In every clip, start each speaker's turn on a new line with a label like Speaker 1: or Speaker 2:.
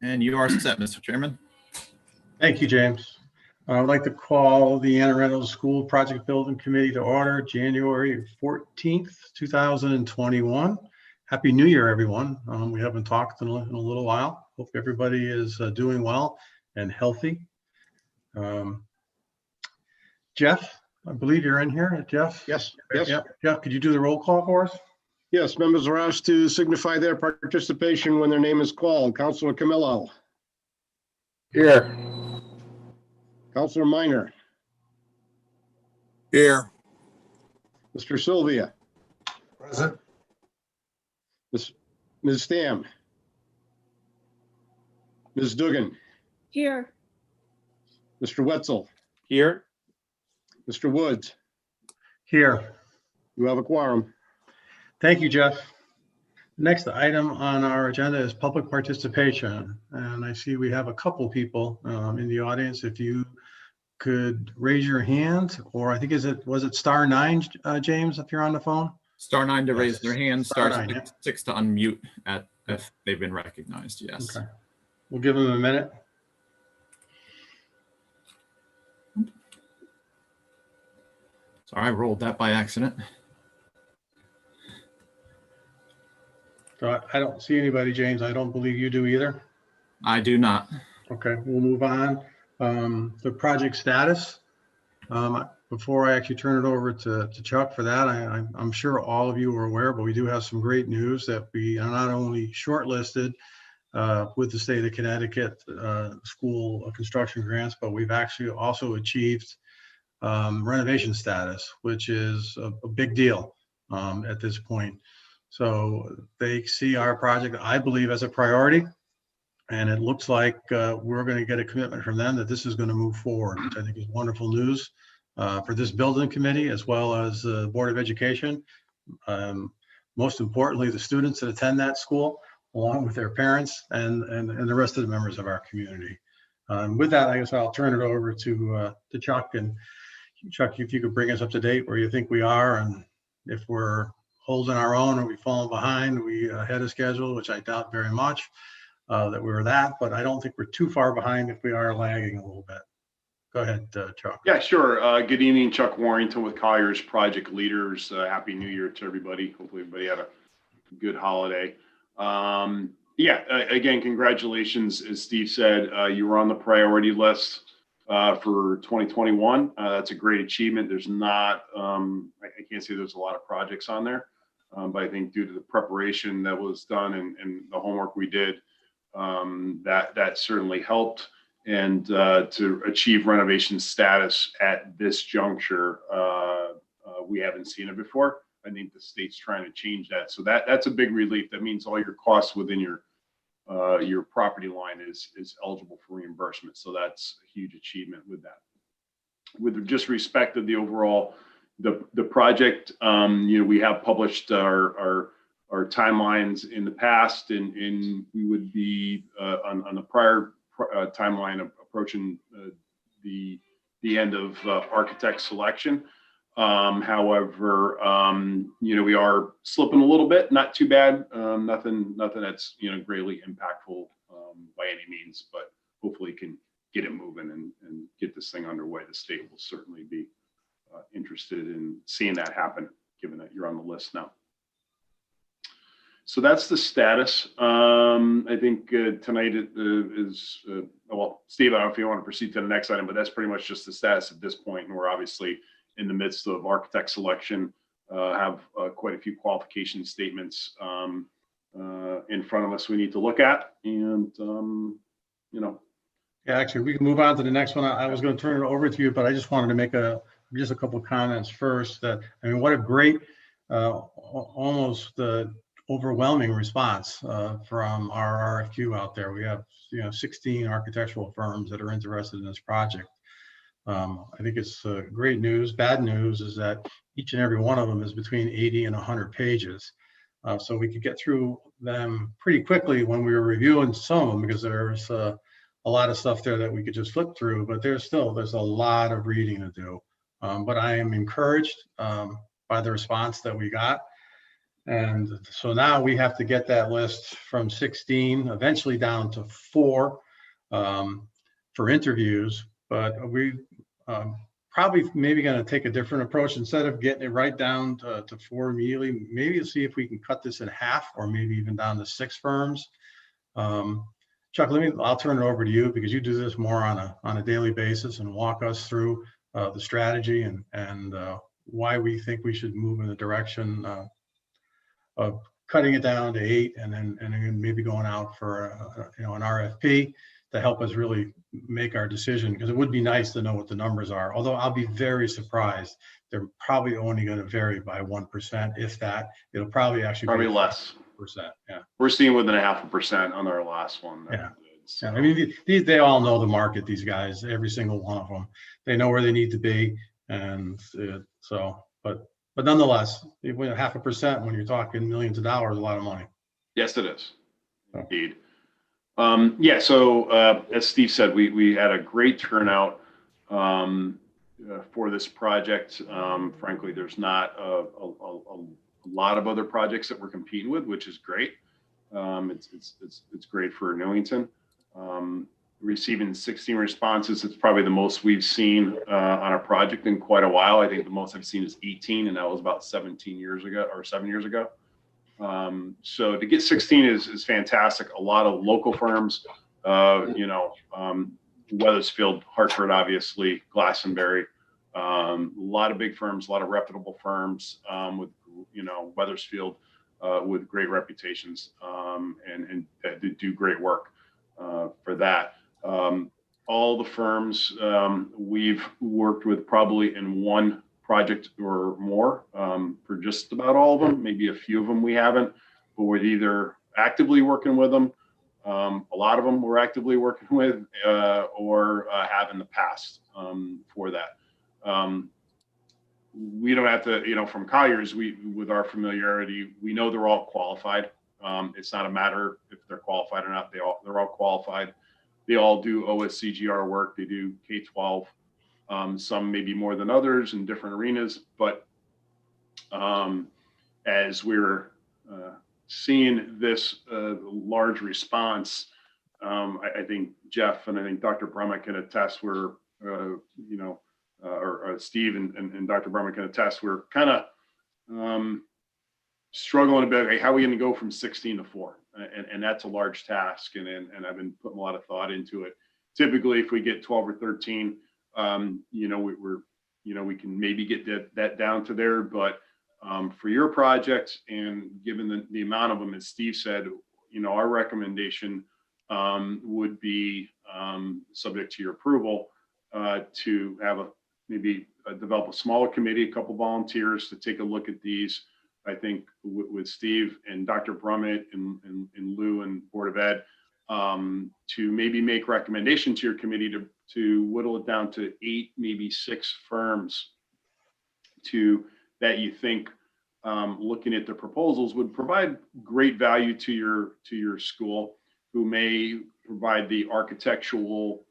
Speaker 1: And you are set, Mr. Chairman.
Speaker 2: Thank you, James. I would like to call the Anna Reynolds School Project Building Committee to order January 14th, 2021. Happy New Year, everyone. We haven't talked in a little while. Hope everybody is doing well and healthy. Jeff, I believe you're in here. Jeff?
Speaker 3: Yes.
Speaker 2: Yep. Jeff, could you do the roll call for us?
Speaker 3: Yes, members are asked to signify their participation when their name is called. Councilor Camillo.
Speaker 4: Here.
Speaker 3: Councilor Minor.
Speaker 4: Here.
Speaker 3: Mr. Sylvia.
Speaker 4: Present.
Speaker 3: Ms. Stam. Ms. Dugan.
Speaker 5: Here.
Speaker 3: Mr. Wetzel.
Speaker 4: Here.
Speaker 3: Mr. Woods.
Speaker 2: Here.
Speaker 3: You have a quorum.
Speaker 2: Thank you, Jeff. Next item on our agenda is public participation. And I see we have a couple people in the audience. If you could raise your hand, or I think was it star 9, James, if you're on the phone?
Speaker 1: Star 9 to raise their hand, star
Speaker 2: 9, yeah.
Speaker 1: 6 to unmute if they've been recognized, yes.
Speaker 2: Okay. We'll give them a minute.
Speaker 1: Sorry, I rolled that by accident.
Speaker 2: So I don't see anybody, James. I don't believe you do either.
Speaker 1: I do not.
Speaker 2: Okay, we'll move on. The project status. Before I actually turn it over to Chuck for that, I'm sure all of you are aware, but we do have some great news that we are not only shortlisted with the state of Connecticut school construction grants, but we've actually also achieved renovation status, which is a big deal at this point. So they see our project, I believe, as a priority. And it looks like we're going to get a commitment from them that this is going to move forward, which I think is wonderful news for this building committee, as well as the Board of Education. Most importantly, the students that attend that school, along with their parents and the rest of the members of our community. With that, I guess I'll turn it over to Chuck. And Chuck, if you could bring us up to date where you think we are, and if we're holding our own or we've fallen behind, we ahead of schedule, which I doubt very much that we were that, but I don't think we're too far behind if we are lagging a little bit. Go ahead, Chuck.
Speaker 6: Yeah, sure. Good evening, Chuck Warrington with Collier's Project Leaders. Happy New Year to everybody. Hopefully everybody had a good holiday. Again, congratulations. As Steve said, you were on the priority list for 2021. That's a great achievement. There's not, I can't say there's a lot of projects on there, but I think due to the preparation that was done and the homework we did, that certainly helped. And to achieve renovation status at this juncture, we haven't seen it before. I think the state's trying to change that. So that's a big relief. That means all your costs within your property line is eligible for reimbursement. So that's a huge achievement with that. With just respect to the overall, the project, we have published our timelines in the past, and we would be on the prior timeline of approaching the end of architect selection. However, we are slipping a little bit, not too bad, nothing that's, greatly impactful by any means, but hopefully can get it moving and get this thing underway. The state will certainly be interested in seeing that happen, given that you're on the list now. So that's the status. I think tonight is, well, Steve, I don't know if you want to proceed to the next item, but that's pretty much just the status at this point. And we're obviously in the midst of architect selection, have quite a few qualification statements in front of us we need to look at. And,
Speaker 2: Yeah, actually, we can move on to the next one. I was going to turn it over to you, but I just wanted to make just a couple of comments first. That, I mean, what a great, almost overwhelming response from our RFQ out there. We have 16 architectural firms that are interested in this project. I think it's great news. Bad news is that each and every one of them is between 80 and 100 pages. So we could get through them pretty quickly when we were reviewing some of them, because there's a lot of stuff there that we could just flip through, but there's a lot of reading to do. But I am encouraged by the response that we got. And so now we have to get that list from 16, eventually down to 4 for interviews. But we probably maybe going to take a different approach. Instead of getting it right down to 4 immediately, maybe see if we can cut this in half, or maybe even down to 6 firms. Chuck, I'll turn it over to you, because you do this more on a daily basis, and walk us through the strategy and why we think we should move in the direction of cutting it down to 8, and then maybe going out for an RFP to help us really make our decision, because it would be nice to know what the numbers are. Although I'll be very surprised. They're probably only going to vary by 1%, if that. It'll probably actually be
Speaker 6: less.
Speaker 2: Percent. Yeah.
Speaker 6: We're seeing within 0.5% on our last one.
Speaker 2: Yeah.
Speaker 6: So.
Speaker 2: Yeah. I mean, they all know the market, these guys, every single one of them. They know where they need to be. And but nonetheless, 0.5%, when you're talking millions of dollars, a lot of money.
Speaker 6: Yes, it is.
Speaker 2: Oh.
Speaker 6: Indeed. Yeah. So as Steve said, we had a great turnout for this project. Frankly, there's not a lot of other projects that we're competing with, which is great. It's great for Newington. Receiving 16 responses, it's probably the most we've seen on a project in quite a while. I think the most I've seen is 18, and that was about 7 years ago. So to get 16 is fantastic. A lot of local firms, Weathersfield, Hartford, obviously, Glastonbury, a lot of big firms, a lot of reputable firms with, Weathersfield with great reputations and do great work for that. All the firms we've worked with probably in one project or more for just about all of them. Maybe a few of them we haven't, but we're either actively working with them. A lot of them we're actively working with or have in the past for that. We don't have to, from Colliers, with our familiarity, we know they're all qualified. It's not a matter if they're qualified or not. They're all qualified. They all do OSCGR work. They do K-12. Some maybe more than others in different arenas. But as we're seeing this large response, I think Jeff and I think Dr. Brummett can attest. We're, or Steve and Dr. Brummett can attest. We're kind of struggling a bit. Like, how are we going to go from 16 to 4? And that's a large task. And I've been putting a lot of thought into it. Typically, if we get 12 or 13, we can maybe get that down to there. But for your project, and given the amount of them, as Steve said, our recommendation would be subject to your approval to have maybe develop a smaller committee, a couple volunteers to take a look at these. I think with Steve and Dr. Brummett and Lou and Board of Ed to maybe make recommendation to your committee to whittle it down to 8, maybe 6 firms that you think looking at the proposals would provide great value to your school, who may provide the architectural,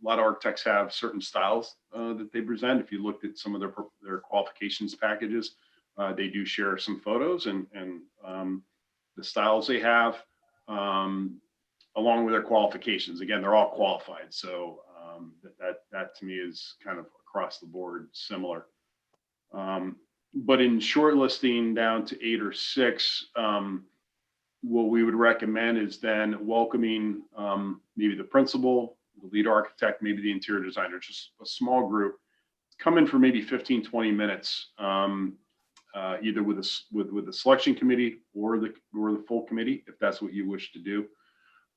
Speaker 6: a lot of architects have certain styles that they present. If you looked at some of their qualifications packages, they do share some photos and the styles they have, along with their qualifications. Again, they're all qualified. So that to me is kind of across the board similar. But in shortlisting down to 8 or 6, what we would recommend is then welcoming maybe the principal, the lead architect, maybe the interior designer, just a small group, come in for maybe 15, 20 minutes, either with the selection committee or the full committee, if that's what you wish to do.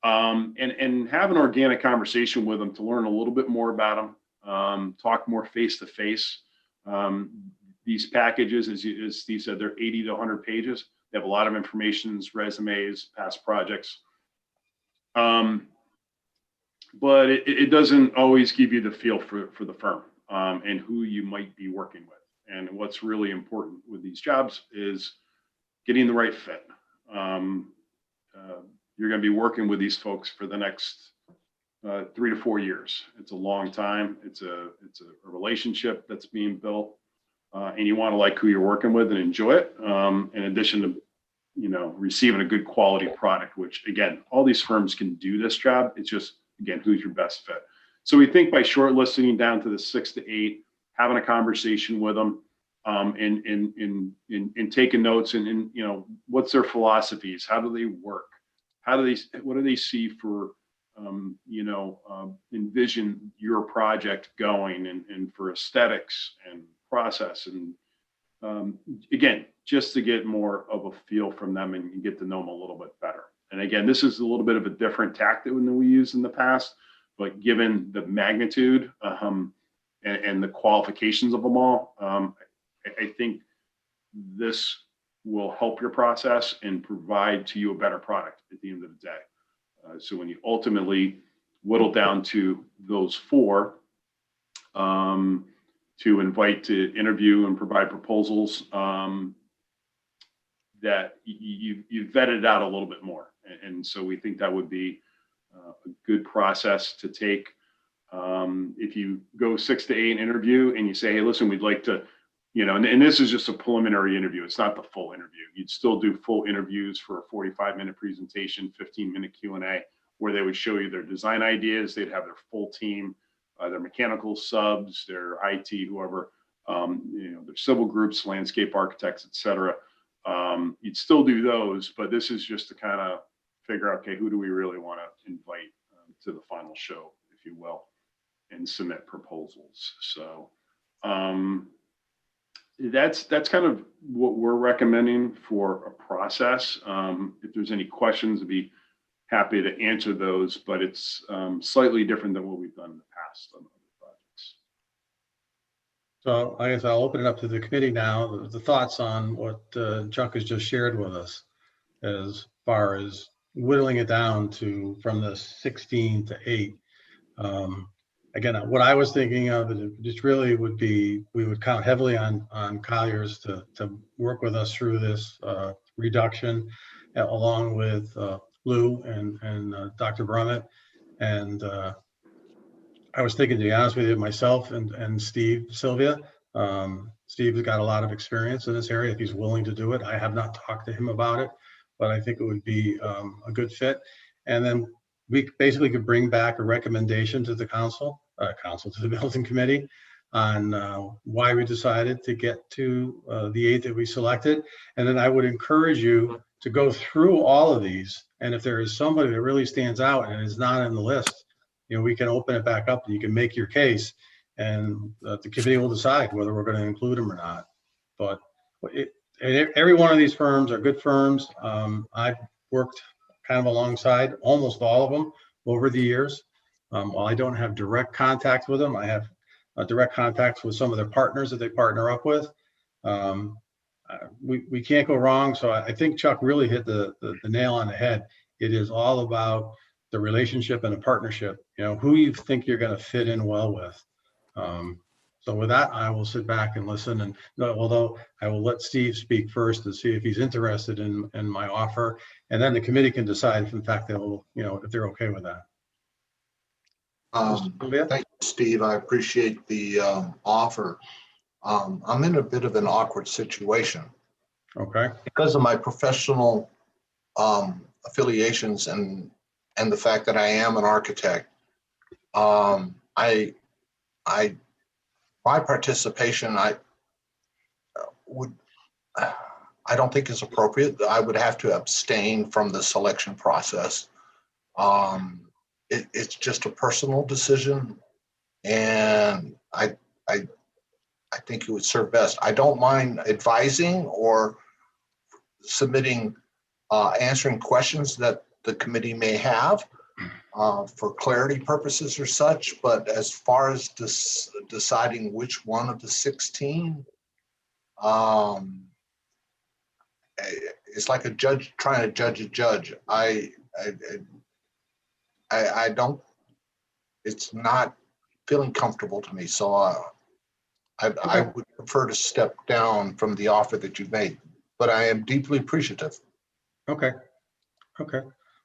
Speaker 6: And have an organic conversation with them to learn a little bit more about them, talk more face to face. These packages, as Steve said, they're 80 to 100 pages. They have a lot of information, resumes, past projects. But it doesn't always give you the feel for the firm and who you might be working with. And what's really important with these jobs is getting the right fit. You're going to be working with these folks for the next 3 to 4 years. It's a long time. It's a relationship that's being built. and you want to like who you're working with and enjoy it, in addition to, receiving a good quality product, which again, all these firms can do this job. It's just, again, who's your best fit. So we think by shortlisting down to the 6 to 8, having a conversation with them, and taking notes and what's their philosophies? How do they work? What do they see for, envision your project going and for aesthetics and process and, again, just to get more of a feel from them and get to know them a little bit better. And again, this is a little bit of a different tactic than we used in the past, but given the magnitude and the qualifications of them all, I think this will help your process and provide to you a better product at the end of the day. So when you ultimately whittle down to those 4 to invite to interview and provide proposals, that you vetted out a little bit more. And so we think that would be a good process to take. If you go 6 to 8 interview and you say, hey, listen, we'd like to, and this is just a preliminary interview. It's not the full interview. You'd still do full interviews for a 45-minute presentation, 15-minute Q&A, where they would show you their design ideas. They'd have their full team, their mechanical subs, their IT, whoever, their civil groups, landscape architects, et cetera. You'd still do those, but this is just to kind of figure out, okay, who do we really want to invite to the final show, if you will, and submit proposals. So that's kind of what we're recommending for a process. If there's any questions, I'd be happy to answer those, but it's slightly different than what we've done in the past on other projects.
Speaker 2: So I guess I'll open it up to the committee now. The thoughts on what Chuck has just shared with us as far as whittling it down to from the 16 to 8. Again, what I was thinking of is it really would be, we would count heavily on Colliers to work with us through this reduction, along with Lou and Dr. Brummett. And I was thinking, to be honest with you, myself and Steve Sylvia. Steve has got a lot of experience in this area. If he's willing to do it, I have not talked to him about it, but I think it would be a good fit. And then we basically could bring back a recommendation to the council to the building committee on why we decided to get to the 8 that we selected. And then I would encourage you to go through all of these. And if there is somebody that really stands out and is not on the list, we can open it back up and you can make your case, and the committee will decide whether we're going to include them or not. But every one of these firms are good firms. I've worked kind of alongside almost all of them over the years. While I don't have direct contact with them, I have direct contacts with some of their partners that they partner up with. We can't go wrong. So I think Chuck really hit the nail on the head. It is all about the relationship and a partnership, who you think you're going to fit in well with. So with that, I will sit back and listen. And although I will let Steve speak first to see if he's interested in my offer, and then the committee can decide if in fact they'll, if they're okay with that.
Speaker 5: Thank you, Steve. I appreciate the offer. I'm in a bit of an awkward situation.
Speaker 2: Okay.
Speaker 5: Because of my professional affiliations and the fact that I am an architect, my participation, I don't think is appropriate. I would have to abstain from the selection process. It's just a personal decision, and I think it would serve best. I don't mind advising or submitting, answering questions that the committee may have for clarity purposes or such, but as far as deciding which one of the 16, it's like a judge trying to judge a judge. I don't, it's not feeling comfortable to me. So I would prefer to step down from the offer that you've made, but I am deeply appreciative.
Speaker 2: Okay.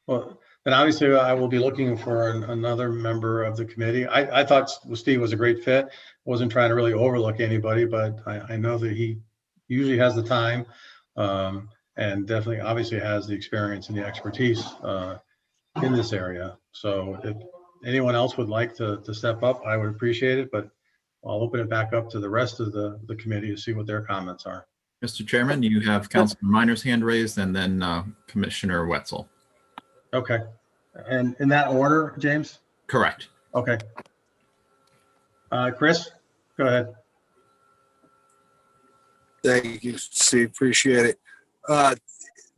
Speaker 2: Well, And obviously, I will be looking for another member of the committee. I thought Steve was a great fit. Wasn't trying to really overlook anybody, but I know that he usually has the time, and definitely, obviously, has the experience and the expertise in this area. So if anyone else would like to step up, I would appreciate it, but I'll open it back up to the rest of the committee to see what their comments are.
Speaker 1: Mr. Chairman, you have Councilor Minor's hand raised and then Commissioner Wetzel.
Speaker 2: Okay. And in that order, James?
Speaker 1: Correct.
Speaker 2: Okay. Chris, go ahead.
Speaker 7: Thank you, Steve. Appreciate it.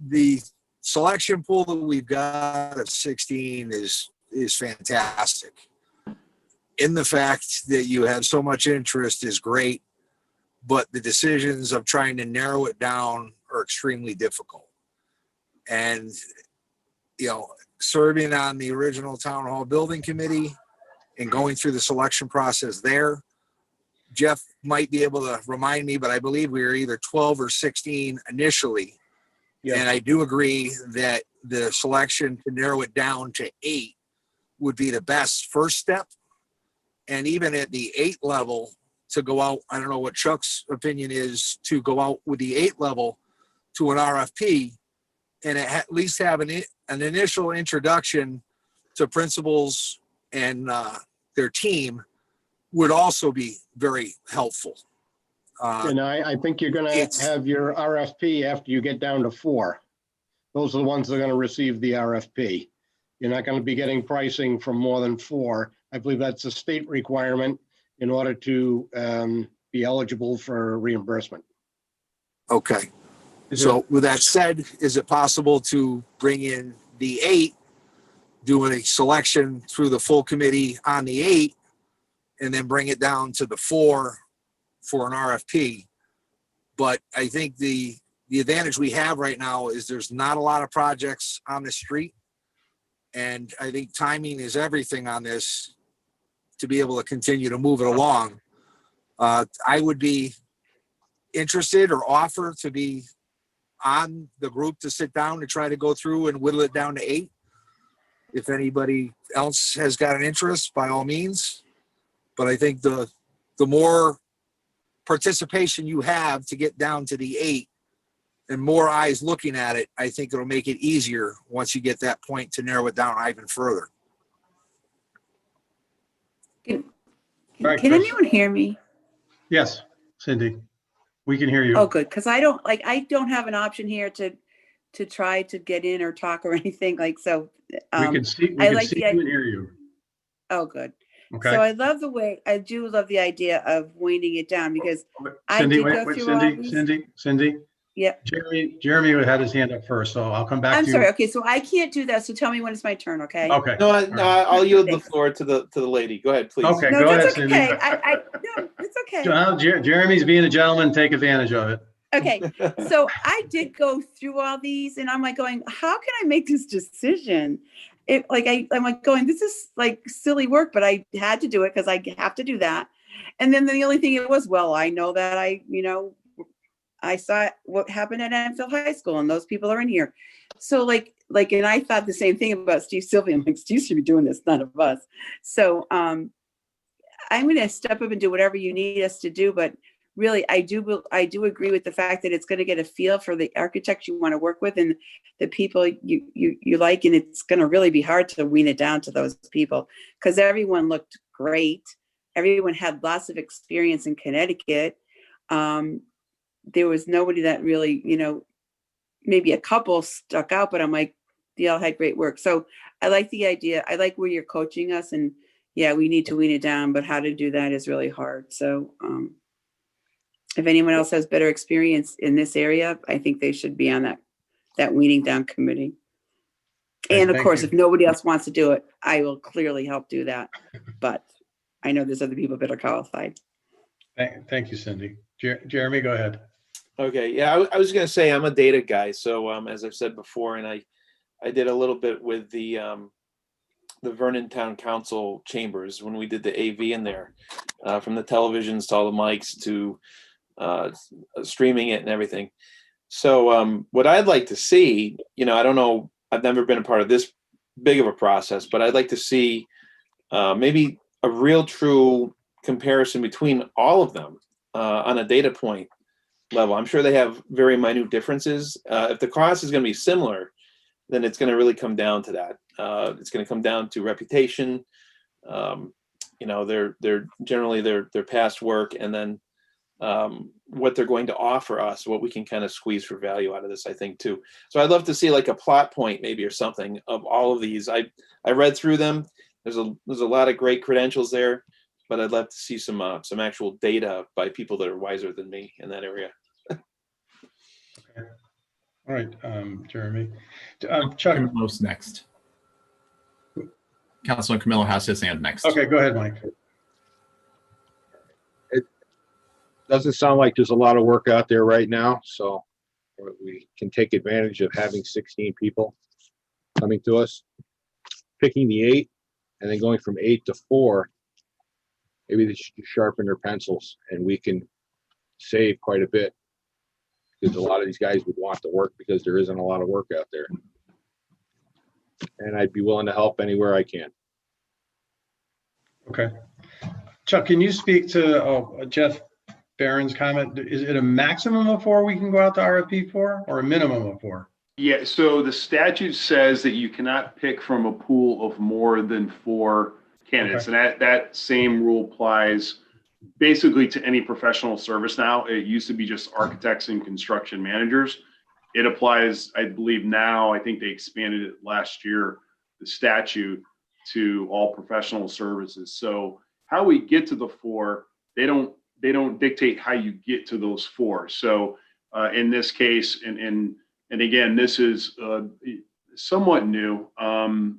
Speaker 7: The selection pool that we've got of 16 is fantastic. In the fact that you have so much interest is great, but the decisions of trying to narrow it down are extremely difficult. And, you know, serving on the original town hall building committee and going through the selection process there, Jeff might be able to remind me, but I believe we were either 12 or 16 initially.
Speaker 2: Yeah.
Speaker 7: And I do agree that the selection to narrow it down to 8 would be the best first step. And even at the 8 level, to go out, I don't know what Chuck's opinion is, to go out with the 8 level to an RFP and at least have an initial introduction to principals and their team would also be very helpful.
Speaker 3: And I think you're gonna have your RFP after you get down to 4. Those are the ones that are gonna receive the RFP. You're not gonna be getting pricing from more than 4. I believe that's a state requirement in order to be eligible for reimbursement.
Speaker 7: Okay. So with that said, is it possible to bring in the 8, doing a selection through the full committee on the 8, and then bring it down to the 4 for an RFP? But I think the advantage we have right now is there's not a lot of projects on the street. And I think timing is everything on this to be able to continue to move it along. I would be interested or offer to be on the group to sit down to try to go through and whittle it down to 8. If anybody else has got an interest, by all means. But I think the more participation you have to get down to the 8 and more eyes looking at it, I think it'll make it easier once you get that point to narrow it down even further.
Speaker 2: All right,
Speaker 8: Can
Speaker 2: Chris.
Speaker 8: anyone hear me?
Speaker 2: Yes, Cindy, we can hear you.
Speaker 8: Oh, good, because I don't have an option here to try to get in or talk or anything like so.
Speaker 2: We can see,
Speaker 8: I
Speaker 2: you
Speaker 8: like
Speaker 2: and hear you.
Speaker 8: Oh, good.
Speaker 2: Okay.
Speaker 8: So I do love the idea of winding it down because I
Speaker 2: Cindy,
Speaker 8: did
Speaker 2: wait,
Speaker 8: go
Speaker 2: wait,
Speaker 8: through all these.
Speaker 2: Cindy.
Speaker 8: Yep.
Speaker 2: Jeremy had his hand up first, so I'll come back to you.
Speaker 8: I'm sorry. Okay, so I can't do that. So tell me when it's my turn, okay?
Speaker 2: Okay.
Speaker 4: No, I'll yield the
Speaker 8: Thanks.
Speaker 4: floor to the lady. Go ahead, please.
Speaker 2: Okay,
Speaker 8: No,
Speaker 2: go ahead,
Speaker 8: that's
Speaker 2: Cindy.
Speaker 8: okay. No, it's okay.
Speaker 2: Well, Jeremy's being a gentleman, take advantage of it.
Speaker 8: Okay, so I did go through all these and I'm like going, how can I make this decision? I'm like going, this is like silly work, but I had to do it because I have to do that. And then the only thing it was, well, I know that I saw what happened at Enfield High School and those people are in here. So and I thought the same thing about Steve Sylvia. I'm like, Steve should be doing this, none of us. So I'm going to step up and do whatever you need us to do, but really, I do agree with the fact that it's going to get a feel for the architects you want to work with and the people you like, and it's going to really be hard to wean it down to those people because everyone looked great. Everyone had lots of experience in Connecticut. There was nobody that really, maybe a couple stuck out, but I'm like, they all had great work. So I like the idea. I like where you're coaching us, and yeah, we need to wean it down, but how to do that is really hard. So, if anyone else has better experience in this area, I think they should be on that weaning down committee. And of course, if nobody else wants to do it, I will clearly help do that. But I know there's other people that are qualified.
Speaker 2: Thank you, Cindy. Jeremy, go ahead.
Speaker 4: Okay, yeah, I was going to say I'm a data guy. So as I've said before, and I did a little bit with the Vernon Town Council chambers when we did the AV in there, from the televisions to all the mics to streaming it and everything. So what I'd like to see, I don't know, I've never been a part of this big of a process, but I'd like to see maybe a real true comparison between all of them on a data point level. I'm sure they have very minute differences. If the cost is going to be similar, then it's going to really come down to that. It's going to come down to reputation, their generally their past work, and then what they're going to offer us, what we can kind of squeeze for value out of this, I think too. So I'd love to see like a plot point maybe or something of all of these. I read through them. There's a lot of great credentials there, but I'd love to see some actual data by people that are wiser than me in that area.
Speaker 2: Okay. All right, Jeremy. Chuck.
Speaker 1: Camilo's next. Councilor Camilo has his hand next.
Speaker 2: Okay, go ahead, Mike.
Speaker 9: Doesn't sound like there's a lot of work out there right now, so we can take advantage of having 16 people coming to us. Picking the 8 and then going from 8 to 4, maybe they should sharpen their pencils and we can save quite a bit, because a lot of these guys would want to work because there isn't a lot of work out there. And I'd be willing to help anywhere I can.
Speaker 2: Okay. Chuck, can you speak to Jeff Barron's comment? Is it a maximum of 4 we can go out to RFP for, or a minimum of 4?
Speaker 6: Yeah, so the statute says that you cannot pick from a pool of more than 4 candidates.
Speaker 2: Okay.
Speaker 6: And that same rule applies basically to any professional service now. It used to be just architects and construction managers. It applies, I believe now, I think they expanded it last year, the statute, to all professional services. So how we get to the 4, they don't dictate how you get to those 4. So in this case, and again, this is somewhat new of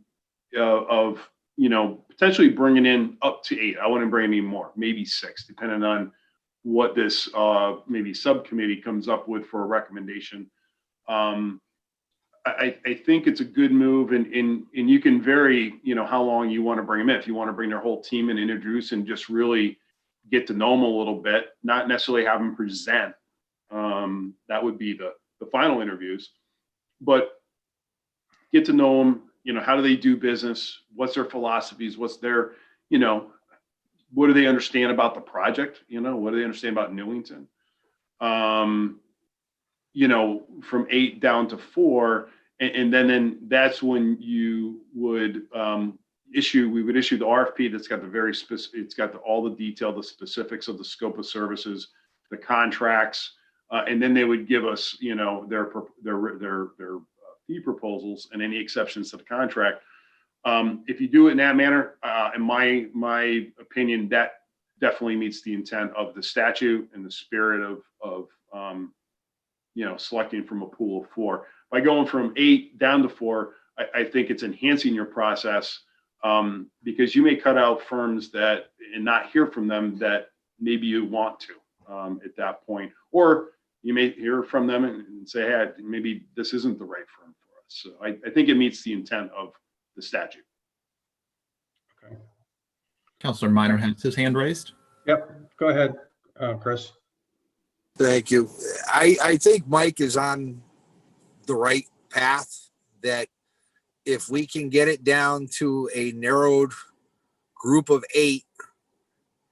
Speaker 6: potentially bringing in up to 8. I want to bring any more, maybe 6, depending on what this maybe subcommittee comes up with for a recommendation. I think it's a good move, and you can vary, how long you want to bring them in. If you want to bring their whole team and introduce and just really get to know them a little bit, not necessarily have them present. That would be the final interviews, but get to know them. How do they do business? What's their philosophies? What's their, what do they understand about the project? What do they understand about Newington? From 8 down to 4, and then that's when you would we would issue the RFP that's got the very specific, it's got all the detail, the specifics of the scope of services, the contracts, and then they would give us, their fee proposals and any exceptions to the contract. If you do it in that manner, in my opinion, that definitely meets the intent of the statute and the spirit of selecting from a pool of 4. By going from 8 down to 4, I think it's enhancing your process, because you may cut out firms and not hear from them that maybe you want to at that point, or you may hear from them and say, hey, maybe this isn't the right firm for us. So I think it meets the intent of the statute.
Speaker 2: Okay.
Speaker 1: Councilor Minor has his hand raised.
Speaker 2: Yep. Go ahead, Chris.
Speaker 7: Thank you. I think Mike is on the right path, that if we can get it down to a narrowed group of 8,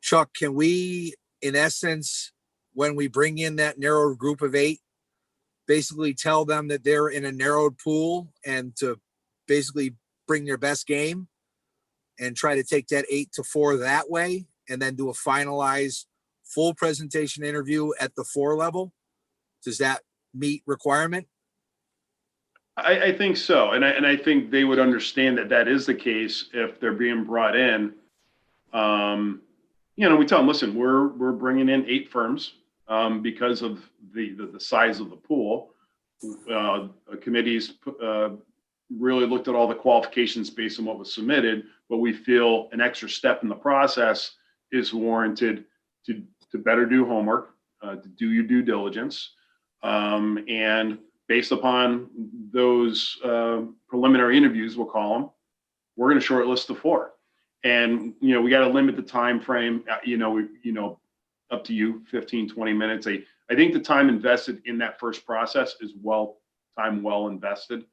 Speaker 7: Chuck, can we, in essence, when we bring in that narrowed group of 8, basically tell them that they're in a narrowed pool and to basically bring their best game and try to take that 8 to 4 that way, and then do a finalized full presentation interview at the 4 level? Does that meet requirement?
Speaker 6: I think so, and I think they would understand that is the case if they're being brought in. We tell them, listen, we're bringing in 8 firms because of the size of the pool. Committees really looked at all the qualifications based on what was submitted, but we feel an extra step in the process is warranted to better do homework, to do your due diligence, and based upon those preliminary interviews, we'll call them, we're going to shortlist the 4. And, we got to limit the time frame, up to you, 15, 20 minutes. I think the time invested in that first process is well invested.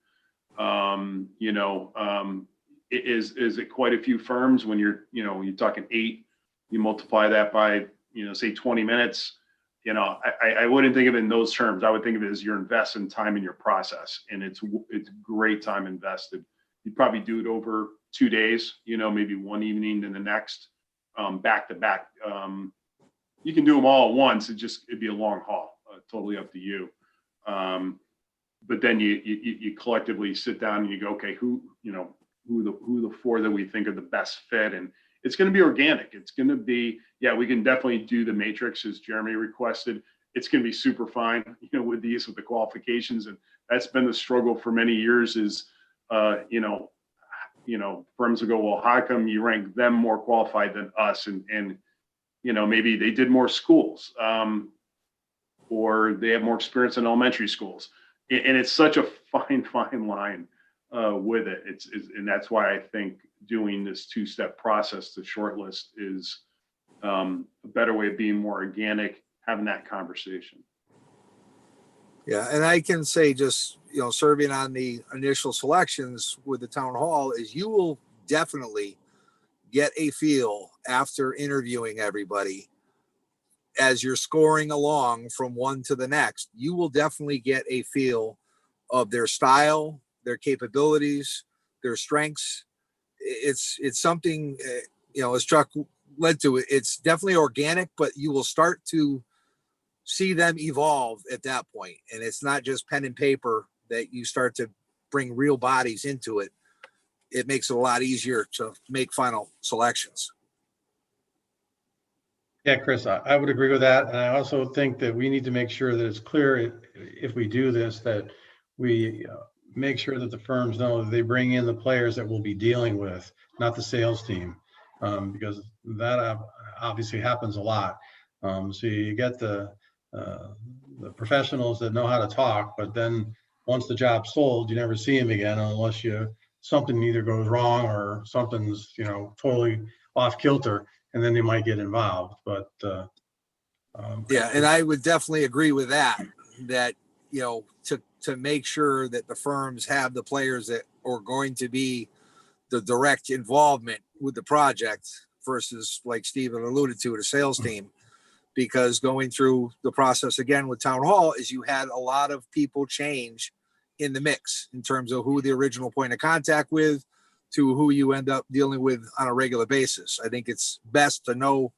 Speaker 6: Is it quite a few firms when you're talking 8, you multiply that by, say 20 minutes, I wouldn't think of it in those terms. I would think of it as you're investing time in your process, and it's great time invested. You'd probably do it over 2 days, maybe one evening and the next, back to back. You can do them all at once. It'd be a long haul, totally up to you. But then you collectively sit down and you go, okay, who the 4 that we think are the best fit, and it's going to be organic. It's going to be, we can definitely do the matrix as Jeremy requested. It's going to be super fine, with the qualifications, and that's been the struggle for many years. Is firms will go, well, how come you rank them more qualified than us? And maybe they did more schools, or they have more experience in elementary schools. And it's such a fine line with it. And that's why I think doing this 2-step process to shortlist is a better way of being more organic, having that conversation.
Speaker 7: Yeah, and I can say, just, serving on the initial selections with the town hall, is you will definitely get a feel after interviewing everybody. As you're scoring along from one to the next, you will definitely get a feel of their style, their capabilities, their strengths. It's something, as Chuck led to it, it's definitely organic, but you will start to see them evolve at that point. And it's not just pen and paper that you start to bring real bodies into it. It makes it a lot easier to make final selections.
Speaker 2: Yeah, Chris, I would agree with that. And I also think that we need to make sure that it's clear, if we do this, that we make sure that the firms know that they bring in the players that we'll be dealing with, not the sales team, because that obviously happens a lot. So you get the professionals that know how to talk, but then once the job's sold, you never see them again unless something either goes wrong or something's totally off kilter, and then they might get involved. But
Speaker 7: and I would definitely agree with that to make sure that the firms have the players that are going to be the direct involvement with the project versus, like Stephen alluded to, the sales team. Because going through the process again with town hall is you had a lot of people change in the mix in terms of who the original point of contact with to who you end up dealing with on a regular basis. I think it's best to know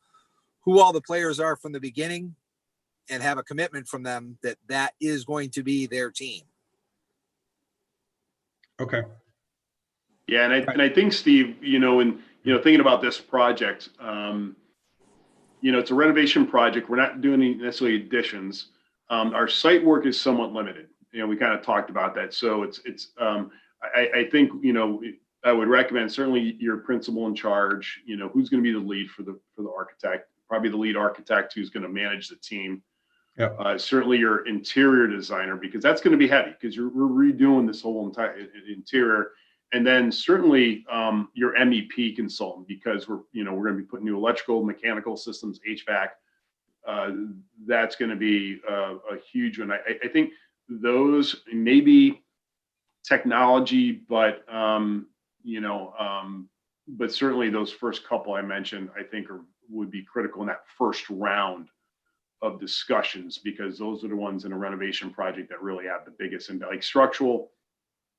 Speaker 7: who all the players are from the beginning and have a commitment from them that is going to be their team.
Speaker 2: Okay.
Speaker 6: Yeah, and I think, Steve, thinking about this project, it's a renovation project. We're not doing any necessarily additions. Our site work is somewhat limited. We kind of talked about that. So I think, I would recommend certainly your principal in charge, who's going to be the lead for the architect, probably the lead architect who's going to manage the team.
Speaker 2: Yep.
Speaker 6: Certainly your interior designer, because that's going to be heavy because we're redoing this whole entire interior. And then certainly your MEP consultant, because we're going to be putting new electrical, mechanical systems, HVAC. That's going to be a huge one. I think those maybe technology, but certainly those first couple I mentioned, I think would be critical in that first round of discussions, because those are the ones in a renovation project that really have the biggest impact. Like structural,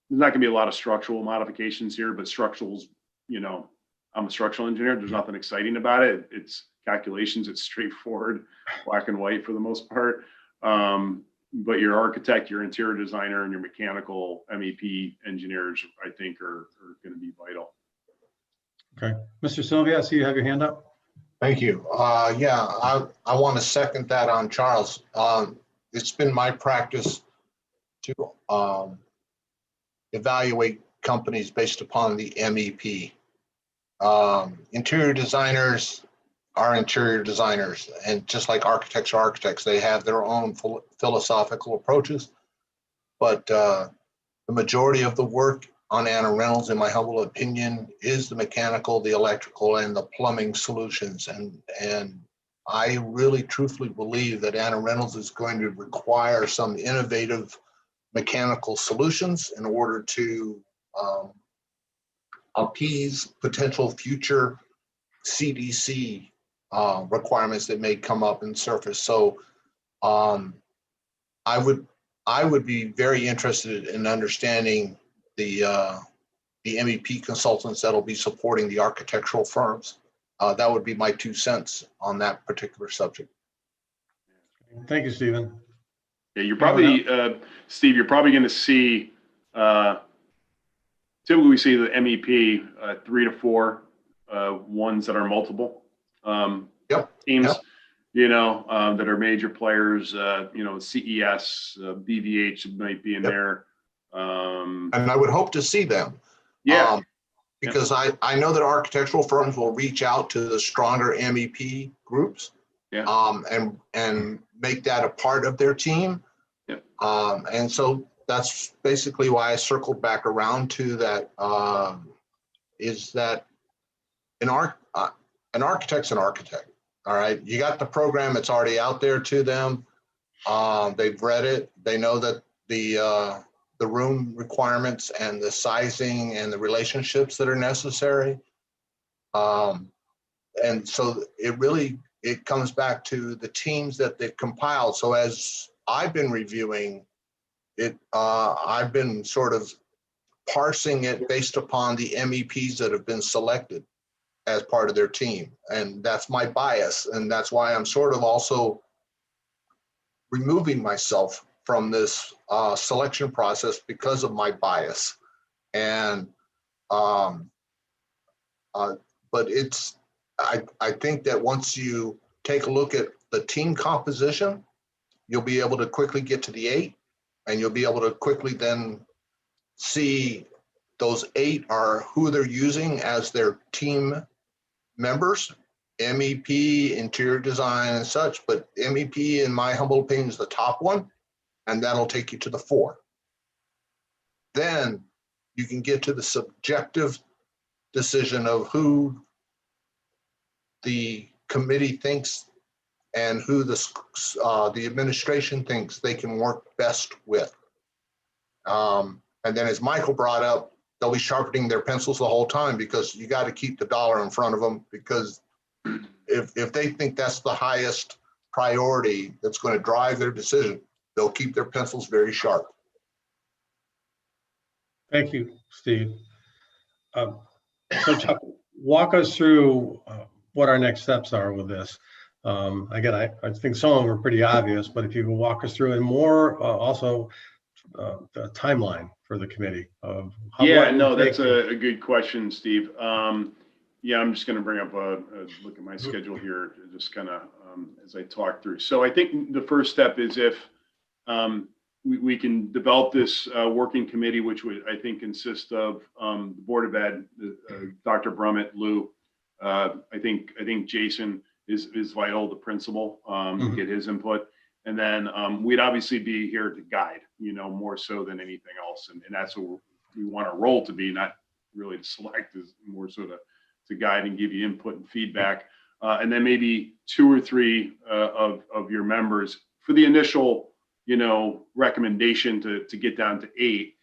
Speaker 6: there's not going to be a lot of structural modifications here, but structurals, I'm a structural engineer. There's nothing exciting about it. It's calculations. It's straightforward, black and white for the most part. But your architect, your interior designer, and your mechanical MEP engineers, I think, are going to be vital.
Speaker 2: Okay. Mr. Sylvia, I see you have your hand up.
Speaker 5: Thank you. I want to second that on Charles. It's been my practice to evaluate companies based upon the MEP. Interior designers are interior designers, and just like architects are architects, they have their own philosophical approaches. But the majority of the work on Anna Reynolds, in my humble opinion, is the mechanical, the electrical, and the plumbing solutions. And I really truthfully believe that Anna Reynolds is going to require some innovative mechanical solutions in order to appease potential future CDC requirements that may come up and surface. So I would be very interested in understanding the MEP consultants that'll be supporting the architectural firms. That would be my 2 cents on that particular subject.
Speaker 2: Thank you, Stephen.
Speaker 6: Yeah, you're probably, Steve, you're probably going to see, typically we see the MEP 3 to 4 ones that are multiple teams,
Speaker 5: Yep.
Speaker 6: That are major players, CES, BVH might be in there.
Speaker 5: And I would hope to see them.
Speaker 6: Yeah.
Speaker 5: Because I know that architectural firms will reach out to the stronger MEP groups.
Speaker 6: Yeah.
Speaker 5: And make that a part of their team.
Speaker 6: Yeah.
Speaker 5: And so that's basically why I circled back around to that, is that an architect's an architect. All right. You got the program, it's already out there to them. They've read it. They know that the room requirements and the sizing and the relationships that are necessary. And so it comes back to the teams that they've compiled. So as I've been reviewing it, I've been sort of parsing it based upon the MEPs that have been selected as part of their team. And that's my bias. And that's why I'm sort of also removing myself from this selection process because of my bias. And, but I think that once you take a look at the team composition, you'll be able to quickly get to the 8, and you'll be able to quickly then see those 8 are who they're using as their team members, MEP, interior design and such, but MEP, in my humble opinion, is the top one, and that'll take you to the 4. Then you can get to the subjective decision of who the committee thinks and who the administration thinks they can work best with. And then, as Michael brought up, they'll be sharpening their pencils the whole time, because you got to keep the dollar in front of them, because if they think that's the highest priority that's going to drive their decision, they'll keep their pencils very sharp.
Speaker 2: Thank you, Steve. So Chuck, walk us through what our next steps are with this. Again, I think some of them are pretty obvious, but if you can walk us through, and more also the timeline for the committee of how.
Speaker 6: Yeah, no, that's a good question, Steve. Yeah, I'm just going to bring up a look at my schedule here, just kind of as I talk through. So I think the first step is if we can develop this working committee, which would, I think, consist of the Board of Ed, Dr. Brummett, Lou. I think Jason is vital, the principal, get his input. And then we'd obviously be here to guide, more so than anything else. And that's what we want our role to be, not really to select, is more so to guide and give you input and feedback. And then maybe 2 or 3 of your members for the initial, recommendation to get down to 8.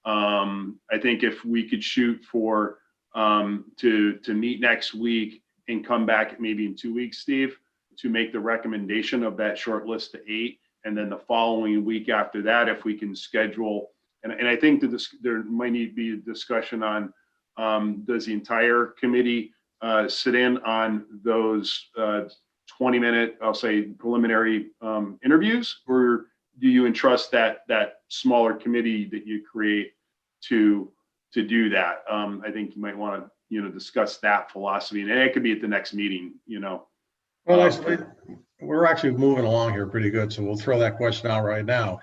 Speaker 6: I think if we could shoot for to meet next week and come back maybe in 2 weeks, Steve, to make the recommendation of that short list to 8. And then the following week after that, if we can schedule, and I think that there might need to be a discussion on, does the entire committee sit in on those 20-minute, I'll say, preliminary interviews, or do you entrust that smaller committee that you create to do that? I think you might want to, discuss that philosophy, and it could be at the next meeting,
Speaker 2: Well, we're actually moving along here pretty good, so we'll throw that question out right now.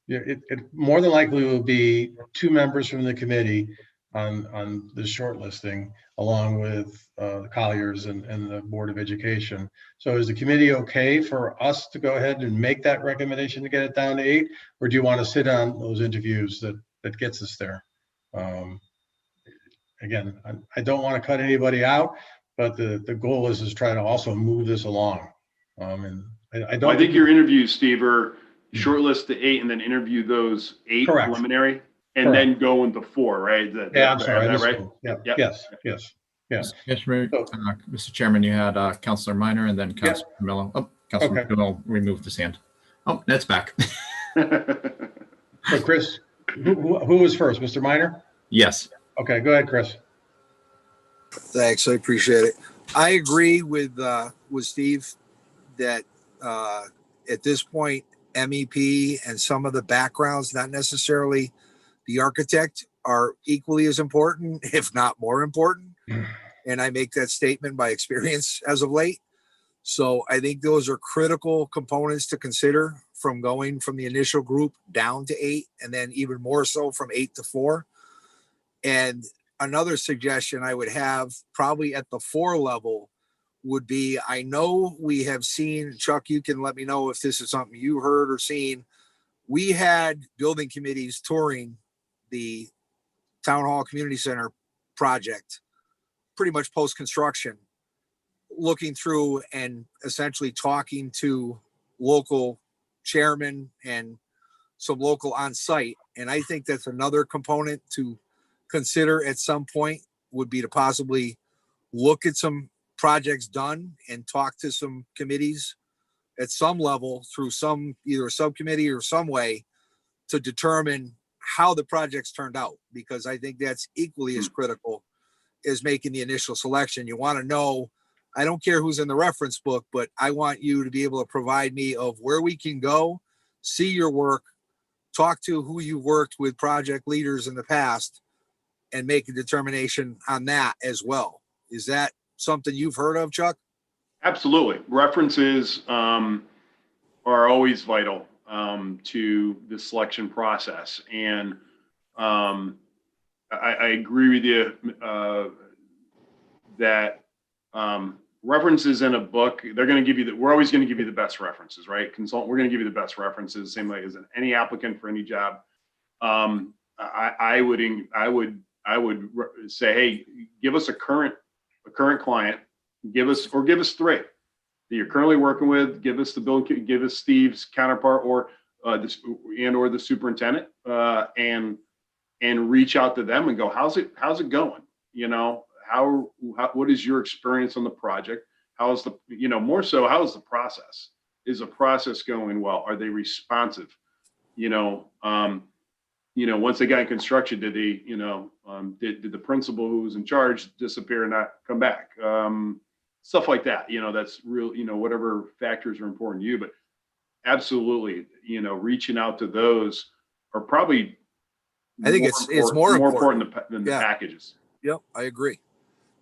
Speaker 2: It more than likely will be 2 members from the committee on the shortlisting, along with the Colliers and the Board of Education. So is the committee okay for us to go ahead and make that recommendation to get it down to 8, or do you want to sit on those interviews that gets us there? Again, I don't want to cut anybody out, but the goal is try to also move this along. And I don't.
Speaker 6: I think your interviews, Steve, are shortlist the 8 and then interview those 8
Speaker 2: Correct.
Speaker 6: preliminary and then go into 4, right?
Speaker 2: Yeah, I'm sorry.
Speaker 6: Is that right?
Speaker 2: Yeah,
Speaker 6: Yep.
Speaker 2: yes. Yeah.
Speaker 1: Mr. Chairman, you had Councilor Minor and then Councilor Camillo. Oh, Councilor
Speaker 2: Okay.
Speaker 1: Camillo removed his hand. Oh, Ned's back.
Speaker 2: So Chris, who was first, Mr. Minor?
Speaker 1: Yes.
Speaker 2: Okay, go ahead, Chris.
Speaker 7: Thanks, I appreciate it. I agree with Steve that at this point, MEP and some of the backgrounds, not necessarily the architect, are equally as important, if not more important. And I make that statement by experience as of late. So I think those are critical components to consider from going from the initial group down to 8, and then even more so from 8 to 4. And another suggestion I would have probably at the 4 level would be, I know we have seen, Chuck, you can let me know if this is something you heard or seen. We had building committees touring the Town Hall Community Center project pretty much post-construction, looking through and essentially talking to local chairmen and some local on site. And I think that's another component to consider at some point, would be to possibly look at some projects done and talk to some committees at some level through some, either a subcommittee or some way, to determine how the projects turned out, because I think that's equally as critical as making the initial selection. You want to know, I don't care who's in the reference book, but I want you to be able to provide me of where we can go, see your work, talk to who you've worked with project leaders in the past, and make a determination on that as well. Is that something you've heard of, Chuck?
Speaker 6: Absolutely. References are always vital to the selection process. And I agree with you that references in a book, they're going to give you we're always going to give you the best references, right? Consultant, we're going to give you the best references, same way as any applicant for any job. I would say, hey, give us a current client, give us 3 that you're currently working with, give us give us Steve's counterpart or the superintendent, and reach out to them and go, how's it going? You know, what is your experience on the project? How is more so, how is the process? Is the process going well? Are they responsive? Once they got in construction, did they, did the principal who was in charge disappear and not come back? Stuff like that, that's real, whatever factors are important to you, but absolutely, reaching out to those are probably,
Speaker 7: I think it's more important
Speaker 6: than the packages.
Speaker 7: Yep, I agree.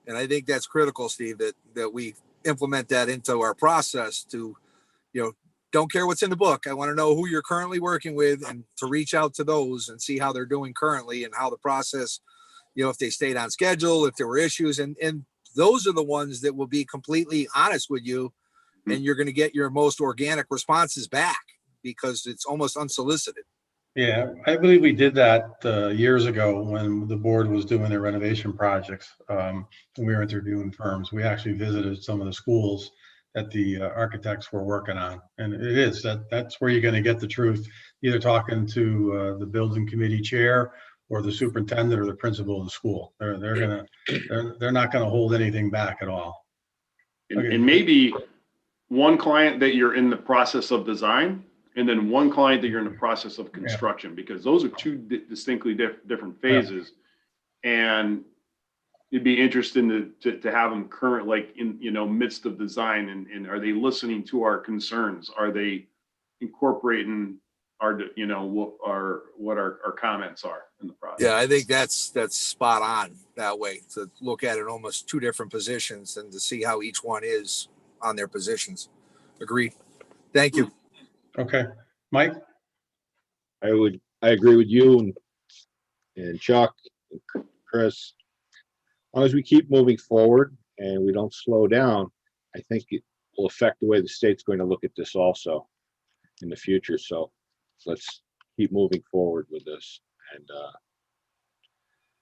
Speaker 7: And I think that's critical, Steve, that we implement that into our process to, don't care what's in the book. I want to know who you're currently working with, and to reach out to those and see how they're doing currently and how the process, if they stayed on schedule, if there were issues. And those are the ones that will be completely honest with you, and you're going to get your most organic responses back because it's almost unsolicited.
Speaker 2: Yeah, I believe we did that years ago when the board was doing their renovation projects. And we were interviewing firms. We actually visited some of the schools that the architects were working on. And it is that's where you're going to get the truth, either talking to the building committee chair or the superintendent or the principal of the school. They're not going to hold anything back at all. Okay.
Speaker 6: And maybe one client that you're in the process of design, and then one client that you're in the process of construction, because those are 2 distinctly different phases. And it'd be interesting to have them current, like in, midst of design, and are they listening to our concerns? Are they incorporating our, what our comments are in the process?
Speaker 7: Yeah, I think that's spot on that way, to look at it almost 2 different positions and to see how each one is on their positions. Agreed. Thank you.
Speaker 2: Okay, Mike?
Speaker 9: I agree with you and Chuck and Chris. As long as we keep moving forward and we don't slow down, I think it will affect the way the state's going to look at this also in the future. So let's keep moving forward with this and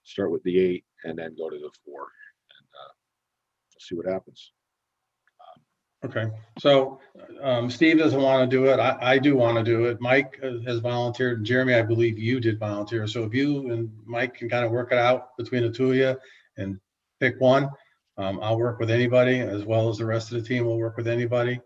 Speaker 9: start with the 8 and then go to the 4, and we'll see what happens.
Speaker 2: Okay, so Steve doesn't want to do it. I do want to do it. Mike has volunteered. And Jeremy, I believe you did volunteer. So if you and Mike can kind of work it out between the two of you and pick one, I'll work with anybody, as well as the rest of the team will work with anybody.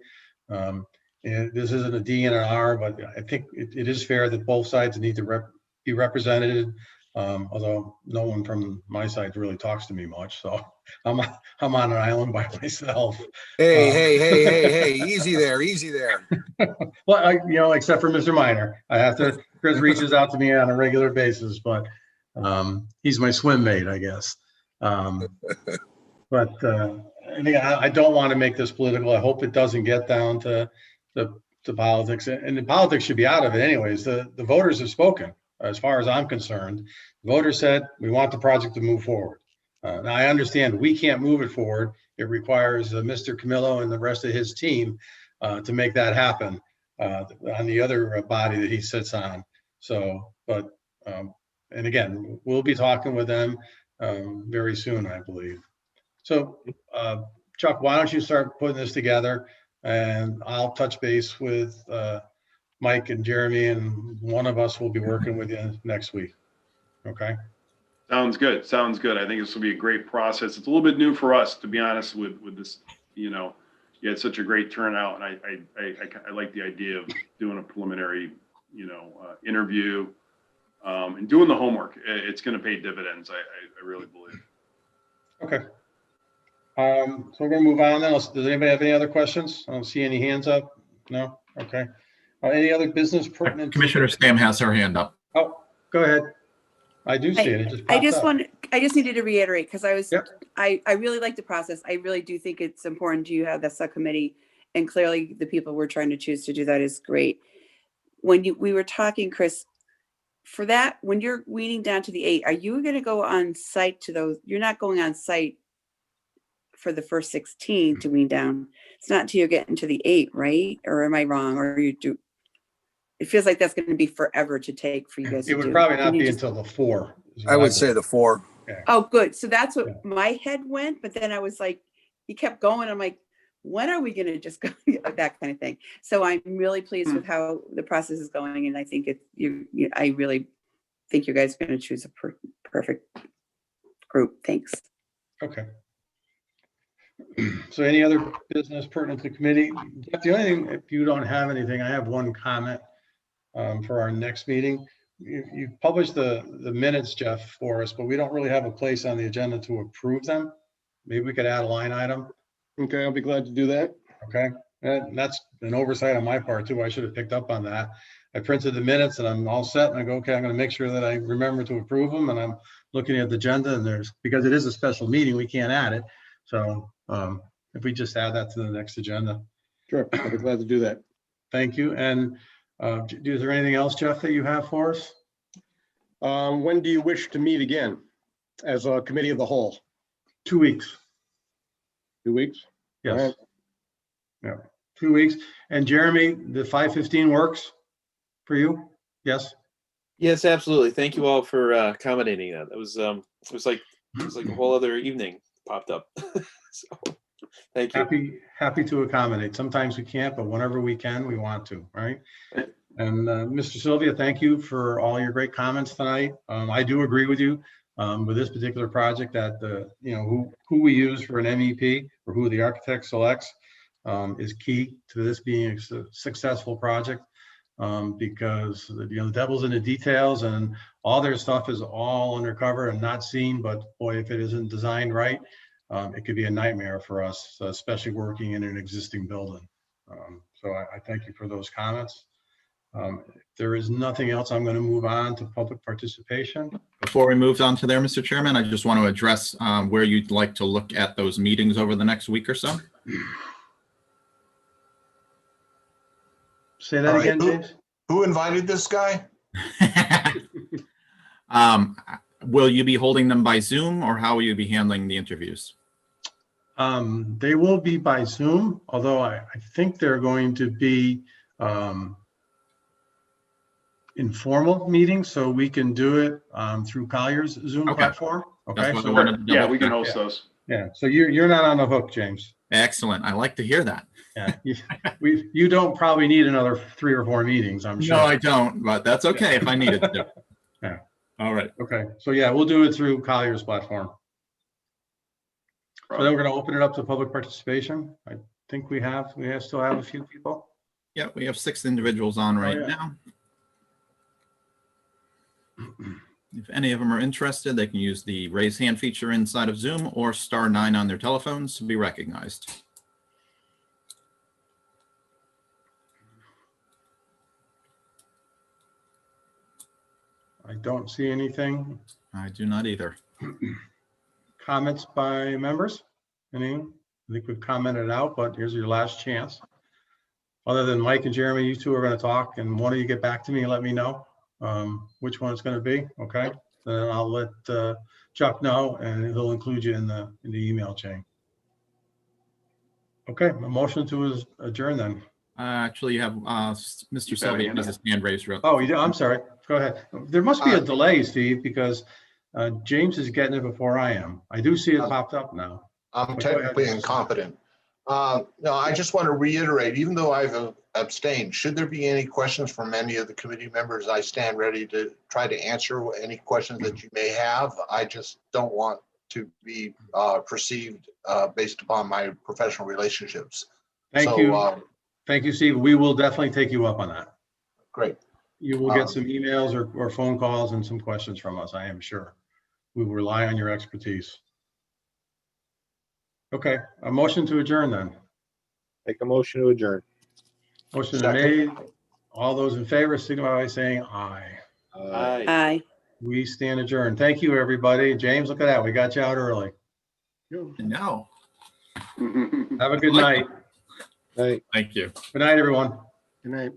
Speaker 2: And this isn't a D and an R, but I think it is fair that both sides need to be represented. Although no one from my side really talks to me much, so I'm on an island by myself.
Speaker 7: Hey, easy there, easy there.
Speaker 2: Well, except for Mr. Minor, Chris reaches out to me on a regular basis, but he's my swim mate, I guess. But I don't want to make this political. I hope it doesn't get down to politics, and the politics should be out of it anyways. The voters have spoken. As far as I'm concerned, the voters said we want the project to move forward. Now I understand we can't move it forward. It requires Mr. Camillo and the rest of his team to make that happen on the other body that he sits on. So, but and again, we'll be talking with them very soon, I believe. So, Chuck, why don't you start putting this together, and I'll touch base with Mike and Jeremy, and one of us will be working with you next week. Okay.
Speaker 6: Sounds good. Sounds good. I think this will be a great process. It's a little bit new for us, to be honest, with this. You had such a great turnout, and I like the idea of doing a preliminary, interview, and doing the homework. It's going to pay dividends. I really believe.
Speaker 2: Okay. So we're going to move on now. Does anybody have any other questions? I don't see any hands up. No. Okay. Any other business pertinent?
Speaker 1: Commissioner Stam has her hand up.
Speaker 2: Oh, go ahead. I do see it. It just popped up.
Speaker 8: I just needed to reiterate, because
Speaker 2: Yep.
Speaker 8: I really like the process. I really do think it's important you have the subcommittee, and clearly the people we're trying to choose to do that is great. When we were talking, Chris, for that, when you're weaning down to the 8, are you going to go on site to those? You're not going on site for the first 16 to wean down. It's not until you get into the 8, right? Or am I wrong? Or you do? It feels like that's going to be forever to take for you guys.
Speaker 2: It would probably not be until the 4.
Speaker 7: I would say the 4.
Speaker 2: Oh,
Speaker 8: good. So that's what my head went. But then I was like, he kept going. I'm like, when are we going to just go? That kind of thing. So I'm really pleased with how the process is going. And I think I really think you guys are going to choose a perfect group. Thanks.
Speaker 2: Okay. So any other business pertinent to the committee? The only thing, if you don't have anything, I have one comment for our next meeting. You published the minutes, Jeff, for us, but we don't really have a place on the agenda to approve them. Maybe we could add a line item.
Speaker 3: Okay, I'll be glad to do that.
Speaker 2: Okay, and that's an oversight on my part too. I should have picked up on that. I printed the minutes and I'm all set, and I go, okay, I'm going to make sure that I remember to approve them. And I'm looking at the agenda, and because it is a special meeting, we can't add it. So if we just add that to the next agenda.
Speaker 3: Sure, I'll be glad to do that.
Speaker 2: Thank you. And is there anything else, Jeff, that you have for us?
Speaker 3: When do you wish to meet again as a committee of the whole?
Speaker 2: 2 weeks.
Speaker 3: 2 weeks?
Speaker 2: Yes.
Speaker 3: All right.
Speaker 2: Yeah, 2 weeks. And Jeremy, the 5:15 works for you? Yes.
Speaker 4: Yes, absolutely. Thank you all for accommodating that. It was like a whole other evening popped up. So thank you.
Speaker 2: Happy to accommodate. Sometimes we can't, but whenever we can, we want to, right? And Mr. Sylvia, thank you for all your great comments tonight. I do agree with you with this particular project that who we use for an MEP, or who the architect selects, is key to this being a successful project, because the devil's in the details, and all their stuff is all undercover and not seen. But boy, if it isn't designed right, it could be a nightmare for us, especially working in an existing building. So I thank you for those comments. If there is nothing else, I'm going to move on to public participation.
Speaker 1: Before we move on to there, Mr. Chairman, I just want to address where you'd like to look at those meetings over the next week or so.
Speaker 2: Say that again, James.
Speaker 5: Who invited this guy?
Speaker 1: Will you be holding them by Zoom, or how will you be handling the interviews?
Speaker 2: They will be by Zoom, although I think they're going to be informal meetings, so we can do it through Collier's Zoom platform. Okay,
Speaker 1: We can
Speaker 6: host those.
Speaker 2: yeah. So you're not on the hook, James.
Speaker 1: Excellent. I like to hear that.
Speaker 2: Yeah, you don't probably need another 3 or 4 meetings, I'm sure.
Speaker 1: No, I don't, but that's okay if I needed to.
Speaker 2: Yeah.
Speaker 1: All right.
Speaker 2: Okay, so yeah, we'll do it through Collier's platform. So then we're going to open it up to public participation. I think we still have a few people.
Speaker 1: Yeah, we have 6 individuals on right
Speaker 2: yeah.
Speaker 1: now. If any of them are interested, they can use the raise hand feature inside of Zoom or *9 on their telephones to be recognized.
Speaker 2: I don't see anything.
Speaker 1: I do not either.
Speaker 2: Comments by members? Any? I think we've commented out, but here's your last chance. Other than Mike and Jeremy, you two are going to talk, and one of you get back to me and let me know which one it's going to be. Okay, then I'll let Chuck know, and he'll include you in the email chain. Okay, a motion to adjourn then.
Speaker 1: Actually, you have Mr. Sylvia has his hand raised.
Speaker 2: Oh, you do? I'm sorry. Go ahead. There must be a delay, Steve, because James is getting it before I am. I do see it popped up now.
Speaker 5: I'm technically incompetent. No, I just want to reiterate, even though I've abstained, should there be any questions from any of the committee members, I stand ready to try to answer any questions that you may have. I just don't want to be perceived based upon my professional relationships.
Speaker 2: Thank you. Thank you, Steve. We will definitely take you up on that.
Speaker 5: Great.
Speaker 2: You will get some emails or phone calls and some questions from us, I am sure. We will rely on your expertise. Okay, a motion to adjourn then.
Speaker 9: Make a motion to adjourn.
Speaker 2: Motion made. All those in favor signify by saying aye.
Speaker 4: Aye.
Speaker 8: Aye.
Speaker 2: We stand adjourned. Thank you, everybody. James, look at that. We got you out early.
Speaker 1: No.
Speaker 2: Have a good night.
Speaker 9: Right.
Speaker 1: Thank you.
Speaker 2: Good night, everyone.
Speaker 3: Good night.